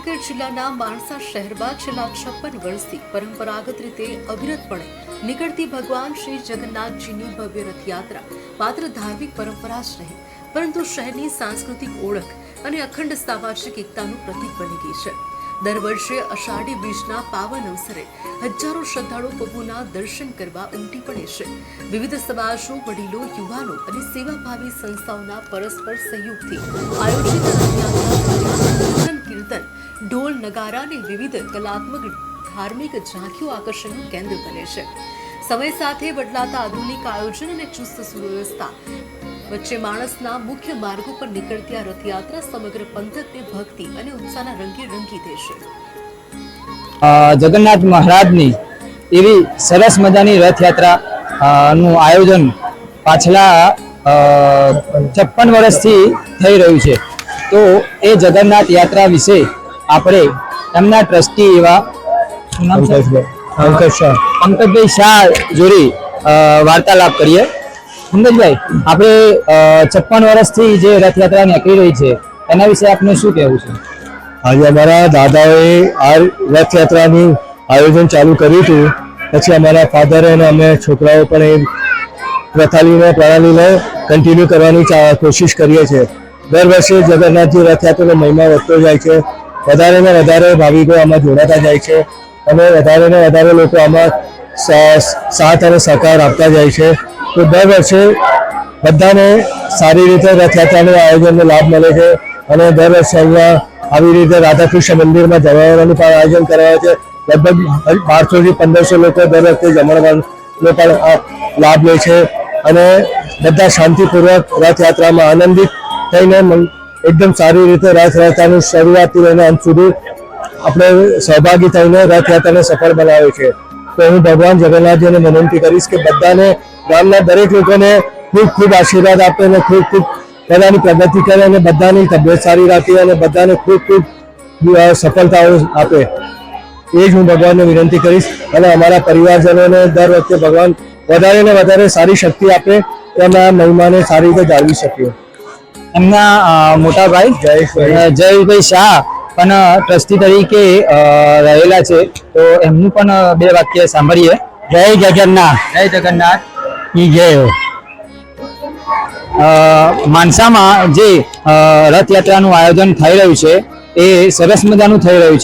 ભાવનગર જિલ્લાના માણસા શહેરમાં છેલ્લા 56 વર્ષથી પરંપરાગત રીતે અવિરતપણે નીકળતી ભગવાન શ્રી જગન્નાથજીની ભવ્ય રથયાત્રા માત્ર ધાર્મિક પરંપરા જ નહીં, પરંતુ શહેરની સાંસ્કૃતિક ઓળખ અને અખંડ સામાજિક એકતાનું પ્રતીક બની ગઈ છે. દર વર્ષે અષાઢી બીજના પાવન અવસરે હજારો શ્રદ્ધાળુઓ પ્રભુના દર્શન કરવા ઉમટી પડે છે. વિવિધ સમાજો, વડીલો, યુવાનો અને સેવાભાવી સંસ્થાઓના પરસ્પર સહયોગથી આયોજિત રથયાત્રા કીર્તન, ઢોલ, નગારા અને વિવિધ કલાત્મક ધાર્મિક ઝાંખીઓ આકર્ષણનું કેન્દ્ર બને છે. સમય સાથે બદલાતા આધુનિક આયોજન અને ચુસ્ત સુવ્યવસ્થા વચ્ચે માણસના મુખ્ય માર્ગો પર નીકળતી આ રથયાત્રા સમગ્ર પંથકને ભક્તિ અને ઉત્સાહના રંગે રંગી દે છે. જગન્નાથ મહારાજની એવી સરસ મજાની રથયાત્રા નું આયોજન પાછલા 56 વર્ષથી થઈ રહ્યું છે. તો એ જગન્નાથ યાત્રા વિશે આપણે એમના ટ્રસ્ટી એવા પંકજભાઈ શાહ જોડે વાર્તાલાપ કરીએ. પંકજભાઈ, આપણે 56 વર્ષથી જે રથયાત્રા નીકળી રહી છે એના વિશે આપને શું કહેવું છે? આજે અમારા દાદાએ આ રથયાત્રાનું આયોજન ચાલુ કર્યું હતું. પછી અમારા ફાધરે અને અમે છોકરાઓ પણ એ પ્રણાલીને કન્ટિન્યુ કરવાની કોશિશ કરીએ છીએ. દર વર્ષે જગન્નાથજી રથયાત્રાનો મહિમા વધતો જાય છે. વધારે ને વધારે ભાવિકો આમાં જોડાતા જાય છે અને વધારે ને વધારે લોકો આમાં સાથ અને સહકાર આપતા જાય છે. તો દર વર્ષે બધાને સારી રીતે રથયાત્રાનું આયોજનનો લાભ મળે છે અને દર વર્ષે અહીંયા આવી રીતે રાધાકૃષ્ણ મંદિરમાં જમણવારનું પણ આયોજન કરાવે છે. લગભગ 1200 થી 1500 લોકો દર વખતે જમણવારનો પણ લાભ લે છે અને બધા શાંતિપૂર્વક રથયાત્રામાં આનંદિત થઈને એકદમ સારી રીતે રથયાત્રાની શરૂઆતથી લઈને અંત સુધી આપણે સહભાગી થઈને રથયાત્રાને સફળ બનાવે છે. તો હું ભગવાન જગન્નાથજીને વિનંતી કરીશ કે બધાને, ગામના દરેક લોકોને ખૂબ ખૂબ આશીર્વાદ આપે અને ખૂબ ખૂબ બધાની પ્રગતિ કરે અને બધાની તબિયત સારી રાખે અને બધાને ખૂબ ખૂબ સફળતાઓ આપે. એ જ હું ભગવાનને વિનંતી કરીશ અને અમારા પરિવારજનોને દર વખતે ભગવાન વધારે ને વધારે સારી શક્તિ આપે કે અમે આ મહિમાને સારી રીતે જાળવી શકીએ. એમના મોટા ભાઈ જયેશભાઈ શાહ પણ ટ્રસ્ટી તરીકે રહેલા છે, તો એમનું પણ 2 વાક્ય સાંભળીએ. જય જગન્નાથ. જય જગન્નાથ. જય. માનસામાં જે રથયાત્રાનું આયોજન થઈ રહ્યું છે એ સરસ મજાનું થઈ રહ્યું છે.